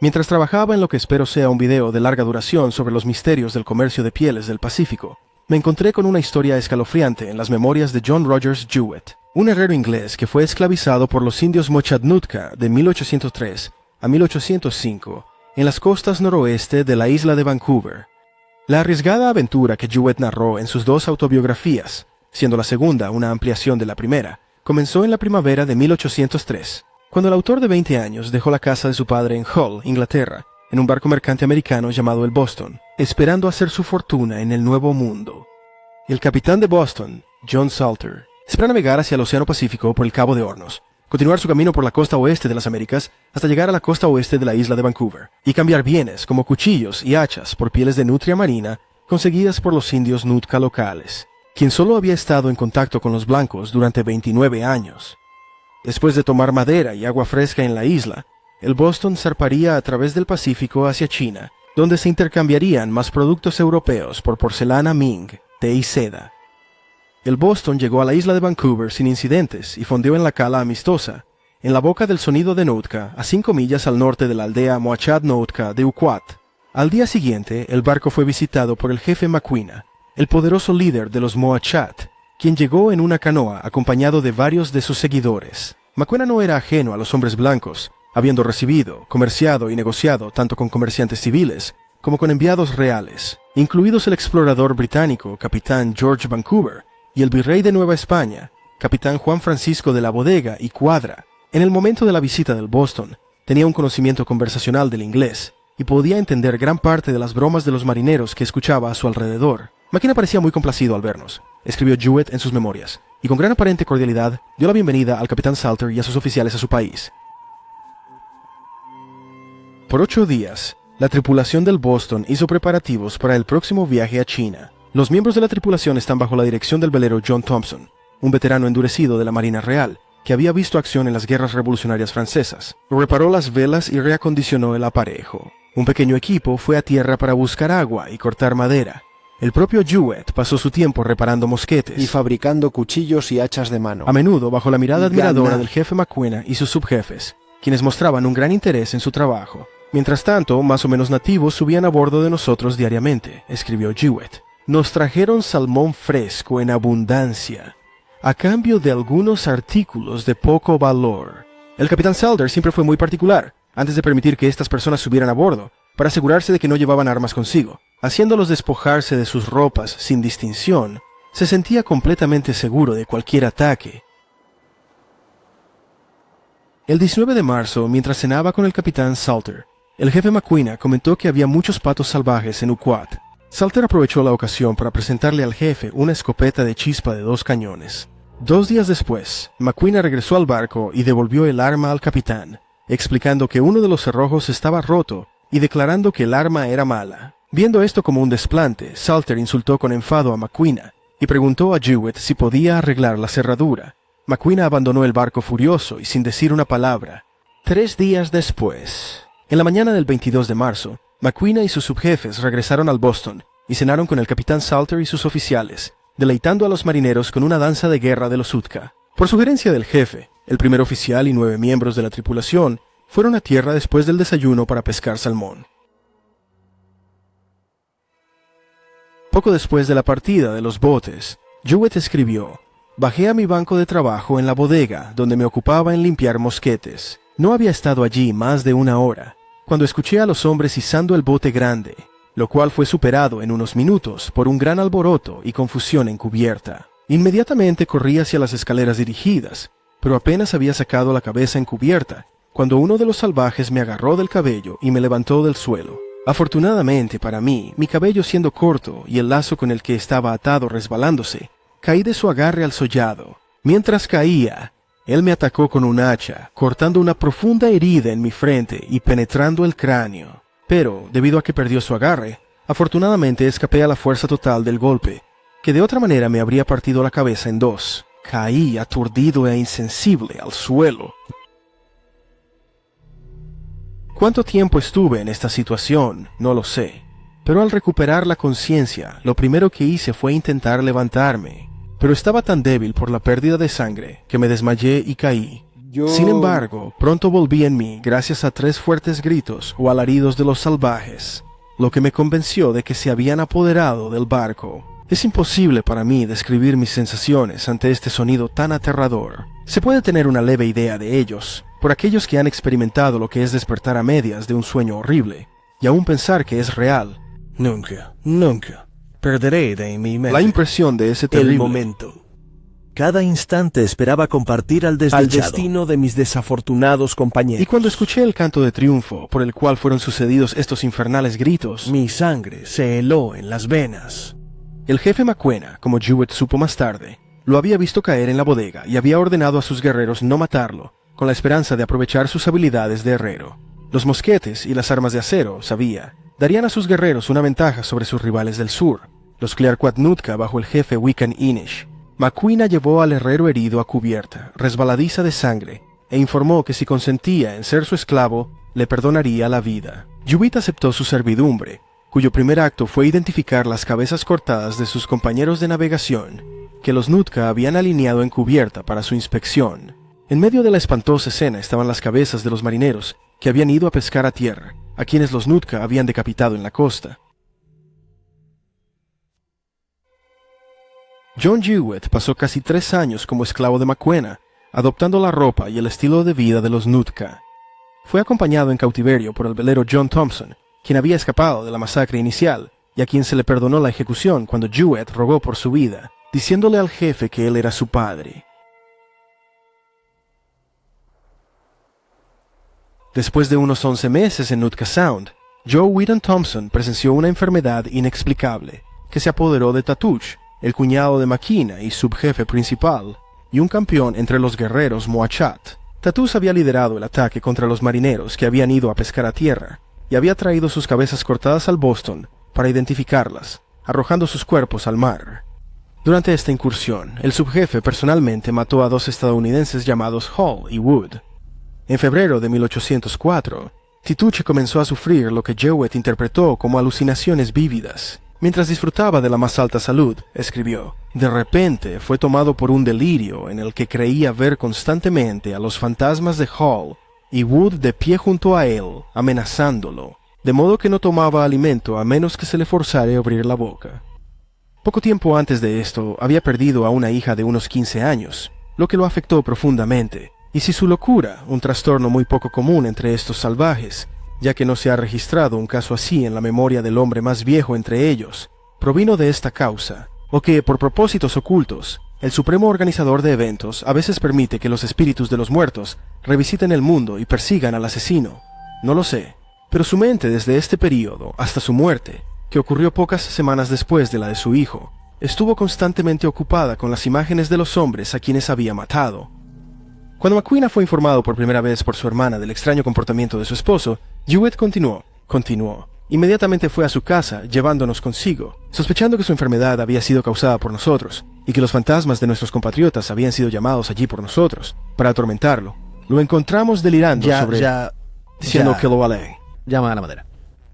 Mientras trabajaba en lo que espero sea un video de larga duración sobre los misterios del comercio de pieles del Pacífico, me encontré con una historia escalofriante en las memorias de John Rogers Jewett, un herrero inglés que fue esclavizado por los indios Mochadnutka de 1803 a 1805 en las costas noroeste de la isla de Vancouver. La arriesgada aventura que Jewett narró en sus dos autobiografías, siendo la segunda una ampliación de la primera, comenzó en la primavera de 1803, cuando el autor de 20 años dejó la casa de su padre en Hull, Inglaterra, en un barco mercante americano llamado el Boston, esperando hacer su fortuna en el Nuevo Mundo. El capitán de Boston, John Salter, espera navegar hacia el Océano Pacífico por el Cabo de Hornos, continuar su camino por la costa oeste de las Américas hasta llegar a la costa oeste de la isla de Vancouver, y cambiar bienes como cuchillos y hachas por pieles de nutria marina conseguidas por los indios Nootka locales, quien solo había estado en contacto con los blancos durante 29 años. Después de tomar madera y agua fresca en la isla, el Boston zarparía a través del Pacífico hacia China, donde se intercambiarían más productos europeos por porcelana Ming, té y seda. El Boston llegó a la isla de Vancouver sin incidentes y fondeó en la cala amistosa, en la boca del Sonido de Nootka, a 5 millas al norte de la aldea Moachad-Nootka de Uquat. Al día siguiente, el barco fue visitado por el jefe Maquina, el poderoso líder de los Moachad, quien llegó en una canoa acompañado de varios de sus seguidores. Maquina no era ajeno a los hombres blancos, habiendo recibido, comerciado y negociado tanto con comerciantes civiles como con enviados reales, incluidos el explorador británico capitán George Vancouver y el virrey de Nueva España, capitán Juan Francisco de la Bodega y Cuadra. En el momento de la visita del Boston, tenía un conocimiento conversacional del inglés y podía entender gran parte de las bromas de los marineros que escuchaba a su alrededor. Maquina parecía muy complacido al vernos, escribió Jewett en sus memorias, y con gran aparente cordialidad dio la bienvenida al capitán Salter y a sus oficiales a su país. Por 8 días, la tripulación del Boston hizo preparativos para el próximo viaje a China. Los miembros de la tripulación están bajo la dirección del velero John Thompson, un veterano endurecido de la Marina Real, que había visto acción en las guerras revolucionarias francesas. Reparó las velas y reacondicionó el aparejo. Un pequeño equipo fue a tierra para buscar agua y cortar madera. El propio Jewett pasó su tiempo reparando mosquetes y fabricando cuchillos y hachas de mano, a menudo bajo la mirada admiradora del jefe Maquina y sus subjefes, quienes mostraban un gran interés en su trabajo. Mientras tanto, más o menos nativos subían a bordo de nosotros diariamente, escribió Jewett. Nos trajeron salmón fresco en abundancia, a cambio de algunos artículos de poco valor. El capitán Salter siempre fue muy particular, antes de permitir que estas personas subieran a bordo, para asegurarse de que no llevaban armas consigo. Haciéndolos despojarse de sus ropas sin distinción, se sentía completamente seguro de cualquier ataque. El 19 de marzo, mientras cenaba con el capitán Salter, el jefe Maquina comentó que había muchos patos salvajes en Uquat. Salter aprovechó la ocasión para presentarle al jefe una escopeta de chispa de 2 cañones. 2 días después, Maquina regresó al barco y devolvió el arma al capitán, explicando que uno de los cerrojos estaba roto y declarando que el arma era mala. Viendo esto como un desplante, Salter insultó con enfado a Maquina y preguntó a Jewett si podía arreglar la cerradura. Maquina abandonó el barco furioso y sin decir una palabra. 3 días después, en la mañana del 22 de marzo, Maquina y sus subjefes regresaron al Boston y cenaron con el capitán Salter y sus oficiales, deleitando a los marineros con una danza de guerra de los Utka. Por sugerencia del jefe, el primer oficial y 9 miembros de la tripulación fueron a tierra después del desayuno para pescar salmón. Poco después de la partida de los botes, Jewett escribió: «Bajé a mi banco de trabajo en la bodega, donde me ocupaba en limpiar mosquetes. No había estado allí más de 1 hora, cuando escuché a los hombres izando el bote grande, lo cual fue superado en unos minutos por un gran alboroto y confusión en cubierta. Inmediatamente corrí hacia las escaleras dirigidas, pero apenas había sacado la cabeza en cubierta, cuando uno de los salvajes me agarró del cabello y me levantó del suelo. Afortunadamente para mí, mi cabello siendo corto y el lazo con el que estaba atado resbalándose, caí de su agarre al sollado. Mientras caía, él me atacó con un hacha, cortando una profunda herida en mi frente y penetrando el cráneo. Pero, debido a que perdió su agarre, afortunadamente escapé a la fuerza total del golpe, que de otra manera me habría partido la cabeza en 2. Caí aturdido e insensible al suelo. ¿Cuánto tiempo estuve en esta situación? No lo sé. Pero al recuperar la conciencia, lo primero que hice fue intentar levantarme. Pero estaba tan débil por la pérdida de sangre que me desmayé y caí. Sin embargo, pronto volví en mí gracias a 3 fuertes gritos o alaridos de los salvajes, lo que me convenció de que se habían apoderado del barco. Es imposible para mí describir mis sensaciones ante este sonido tan aterrador. Se puede tener una leve idea de ellos, por aquellos que han experimentado lo que es despertar a medias de un sueño horrible, y aún pensar que es real. Nunca perderé de mi mente La impresión de ese el terrible momento. Cada instante esperaba compartir al destino de mis desafortunados compañeros. Y cuando escuché el canto de triunfo por el cual fueron sucedidos estos infernales gritos, mi sangre se heló en las venas. el jefe Maquena, como Jewett supo más tarde, lo había visto caer en la bodega y había ordenado a sus guerreros no matarlo, con la esperanza de aprovechar sus habilidades de herrero. Los mosquetes y las armas de acero, sabía, darían a sus guerreros una ventaja sobre sus rivales del sur, los Clearquat Nootka bajo el jefe Wiccan Inish. Maquena llevó al herrero herido a cubierta, resbaladiza de sangre, e informó que si consentía en ser su esclavo, le perdonaría la vida. Jewett aceptó su servidumbre, cuyo primer acto fue identificar las cabezas cortadas de sus compañeros de navegación, que los Nootka habían alineado en cubierta para su inspección. En medio de la espantosa escena estaban las cabezas de los marineros que habían ido a pescar a tierra, a quienes los Nootka habían decapitado en la costa. John Jewett pasó casi 3 años como esclavo de Maquena, adoptando la ropa y el estilo de vida de los Nootka. Fue acompañado en cautiverio por el velero John Thompson, quien había escapado de la masacre inicial y a quien se le perdonó la ejecución cuando Jewett rogó por su vida, diciéndole al jefe que él era su padre. Después de unos 11 meses en Nootka Sound, Joe Wheaton Thompson presenció una enfermedad inexplicable que se apoderó de Tatuch, el cuñado de Maquena y subjefe principal, y un campeón entre los guerreros Moachat. Tatuch había liderado el ataque contra los marineros que habían ido a pescar a tierra, y había traído sus cabezas cortadas al Boston para identificarlas, arrojando sus cuerpos al mar. Durante esta incursión, el subjefe personalmente mató a 2 estadounidenses llamados Hall y Wood. En febrero de 1804, Tituche comenzó a sufrir lo que Jewett interpretó como alucinaciones vívidas. Mientras disfrutaba de la más alta salud, escribió, de repente fue tomado por un delirio en el que creía ver constantemente a los fantasmas de Hall y Wood de pie junto a él, amenazándolo, de modo que no tomaba alimento a menos que se le forzara a abrir la boca. Poco tiempo antes de esto, había perdido a una hija de unos 15 años, lo que lo afectó profundamente, y si su locura, un trastorno muy poco común entre estos salvajes, ya que no se ha registrado un caso así en la memoria del hombre más viejo entre ellos, provino de esta causa, o que, por propósitos ocultos, el supremo organizador de eventos a veces permite que los espíritus de los muertos revisiten el mundo y persigan al asesino. No lo sé, pero su mente desde este período hasta su muerte, que ocurrió pocas semanas después de la de su hijo, estuvo constantemente ocupada con las imágenes de los hombres a quienes había matado. Cuando Maquena fue informado por primera vez por su hermana del extraño comportamiento de su esposo, Jewett continuó. Inmediatamente fue a su casa, llevándonos consigo, sospechando que su enfermedad había sido causada por nosotros, y que los fantasmas de nuestros compatriotas habían sido llamados allí por nosotros, para atormentarlo. Lo encontramos delirando diciendo que lo vale. Llama a la madera.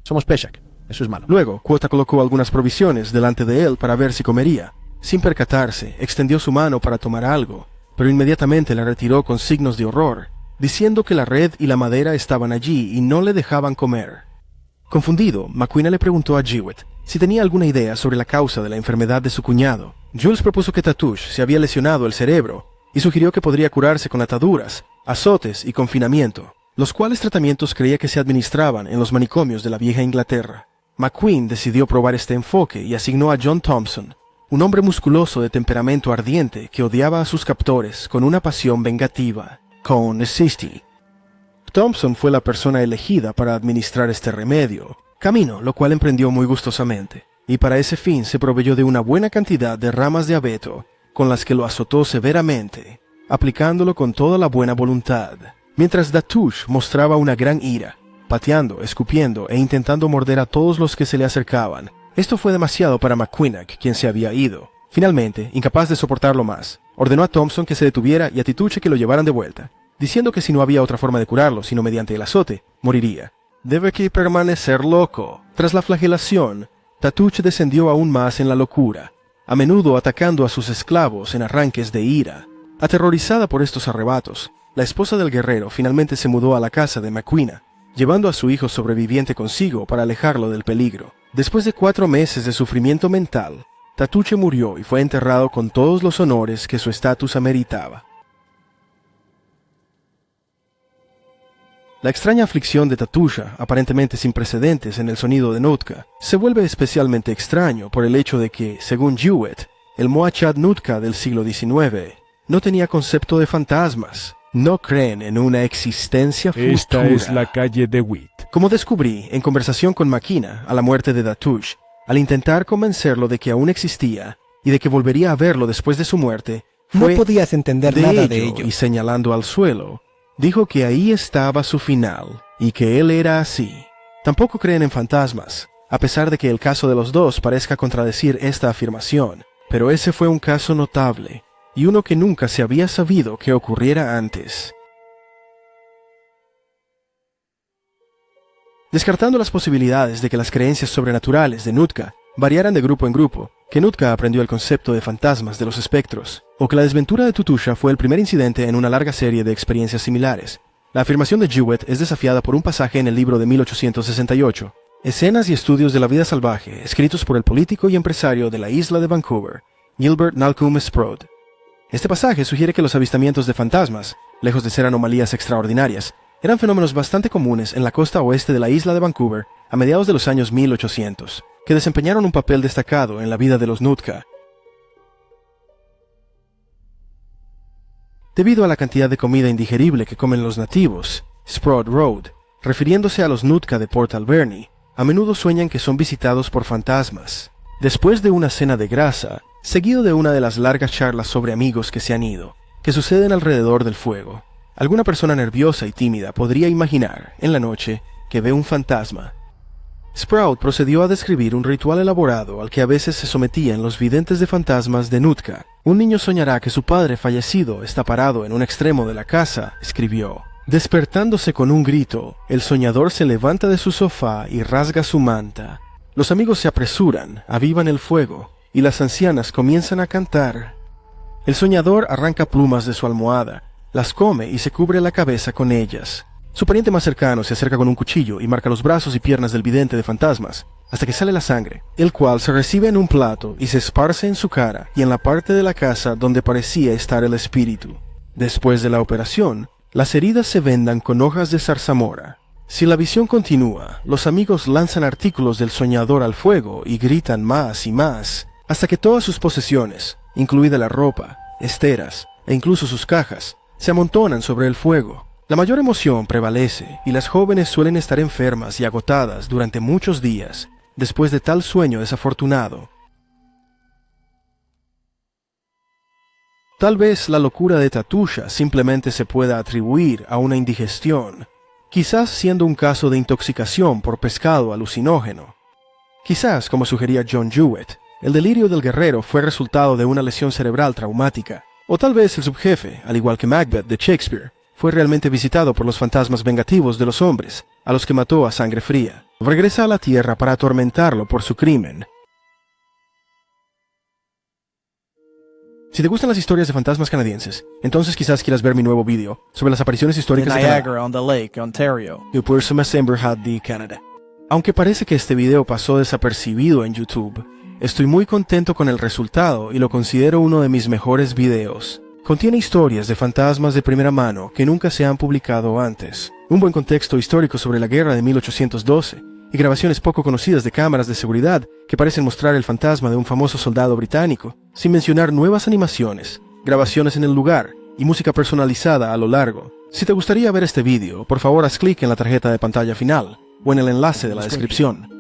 Somos Peshak. Eso es malo. Luego, Quota colocó algunas provisiones delante de él para ver si comería. Sin percatarse, extendió su mano para tomar algo, pero inmediatamente la retiró con signos de horror, diciendo que la red y la madera estaban allí y no le dejaban comer. Confundido, Maquena le preguntó a Jewett si tenía alguna idea sobre la causa de la enfermedad de su cuñado. Jules propuso que Tatuch se había lesionado el cerebro y sugirió que podría curarse con ataduras, azotes y confinamiento, los cuales tratamientos creía que se administraban en los manicomios de la vieja Inglaterra. Maquena decidió probar este enfoque y asignó a John Thompson, un hombre musculoso de temperamento ardiente que odiaba a sus captores con una pasión vengativa, con necessity. Thompson fue la persona elegida para administrar este remedio, camino lo cual emprendió muy gustosamente, y para ese fin se proveyó de una buena cantidad de ramas de abeto, con las que lo azotó severamente, aplicándolo con toda la buena voluntad, mientras Tatuch mostraba una gran ira, pateando, escupiendo e intentando morder a todos los que se le acercaban. Esto fue demasiado para Maquena, quien se había ido. Finalmente, incapaz de soportarlo más, ordenó a Thompson que se detuviera y a Tituche que lo llevaran de vuelta, diciendo que si no había otra forma de curarlo sino mediante el azote, moriría. Debe que permanecer loco. Tras la flagelación, Tatuche descendió aún más en la locura, a menudo atacando a sus esclavos en arranques de ira. Aterrorizada por estos arrebatos, la esposa del guerrero finalmente se mudó a la casa de Maquina, llevando a su hijo sobreviviente consigo para alejarlo del peligro. Después de 4 meses de sufrimiento mental, Tatuche murió y fue enterrado con todos los honores que su estatus ameritaba. La extraña aflicción de Tatusha, aparentemente sin precedentes en el sonido de Nootka, se vuelve especialmente extraño por el hecho de que, según Jewett, el Moachad Nootka del siglo XIX no tenía concepto de fantasmas. No creen en una existencia futura. Esta es la calle de Witt. Como descubrí en conversación con Maquina a la muerte de Datush, al intentar convencerlo de que aún existía y de que volvería a verlo después de su muerte, no podías entender nada de ello. Y señalando al suelo, dijo que ahí estaba su final y que él era así. Tampoco creen en fantasmas, a pesar de que el caso de los dos parezca contradecir esta afirmación, pero ese fue un caso notable y uno que nunca se había sabido que ocurriera antes. Descartando las posibilidades de que las creencias sobrenaturales de Nootka variaran de grupo en grupo, que Nootka aprendió el concepto de fantasmas de los espectros, o que la desventura de Tutusha fue el primer incidente en una larga serie de experiencias similares, la afirmación de Jewett es desafiada por un pasaje en el libro de 1868, Escenas y estudios de la vida salvaje, escritos por el político y empresario de la isla de Vancouver, Gilbert Nalcolm Sproud. Este pasaje sugiere que los avistamientos de fantasmas, lejos de ser anomalías extraordinarias, eran fenómenos bastante comunes en la costa oeste de la isla de Vancouver a mediados de los años 1800, que desempeñaron un papel destacado en la vida de los Nootka. Debido a la cantidad de comida indigerible que comen los nativos, Sproud wrote, refiriéndose a los Nootka de Port Alberni, a menudo sueñan que son visitados por fantasmas. Después de una cena de grasa, seguido de una de las largas charlas sobre amigos que se han ido, que suceden alrededor del fuego, alguna persona nerviosa y tímida podría imaginar, en la noche, que ve un fantasma. Sproud procedió a describir un ritual elaborado al que a veces se sometían los videntes de fantasmas de Nootka. Un niño soñará que su padre fallecido está parado en un extremo de la casa, escribió. Despertándose con un grito, el soñador se levanta de su sofá y rasga su manta. Los amigos se apresuran, avivan el fuego, y las ancianas comienzan a cantar. El soñador arranca plumas de su almohada, las come y se cubre la cabeza con ellas. Su pariente más cercano se acerca con un cuchillo y marca los brazos y piernas del vidente de fantasmas, hasta que sale la sangre, el cual se recibe en un plato y se esparce en su cara y en la parte de la casa donde parecía estar el espíritu. Después de la operación, las heridas se vendan con hojas de zarzamora. Si la visión continúa, los amigos lanzan artículos del soñador al fuego y gritan más y más, hasta que todas sus posesiones, incluida la ropa, esteras e incluso sus cajas, se amontonan sobre el fuego. La mayor emoción prevalece y las jóvenes suelen estar enfermas y agotadas durante muchos días después de tal sueño desafortunado. Tal vez la locura de Tatusha simplemente se pueda atribuir a una indigestión, quizás siendo un caso de intoxicación por pescado alucinógeno. Quizás, como sugería John Jewett, el delirio del guerrero fue resultado de una lesión cerebral traumática, o tal vez el subjefe, al igual que Macbeth de Shakespeare, fue realmente visitado por los fantasmas vengativos de los hombres, a los que mató a sangre fría. Regresa a la tierra para atormentarlo por su crimen. Si te gustan las historias de fantasmas canadienses, entonces quizás quieras ver mi nuevo vídeo sobre las apariciones históricas de Niagara on the Lake, Ontario. de Canadá. Aunque parece que este video pasó desapercibido en YouTube, estoy muy contento con el resultado y lo considero uno de mis mejores videos. Contiene historias de fantasmas de primera mano que nunca se han publicado antes, un buen contexto histórico sobre la guerra de 1812 y grabaciones poco conocidas de cámaras de seguridad que parecen mostrar el fantasma de un famoso soldado británico, sin mencionar nuevas animaciones, grabaciones en el lugar y música personalizada a lo largo. Si te gustaría ver este vídeo, por favor haz clic en la tarjeta de pantalla final o en el enlace de la descripción.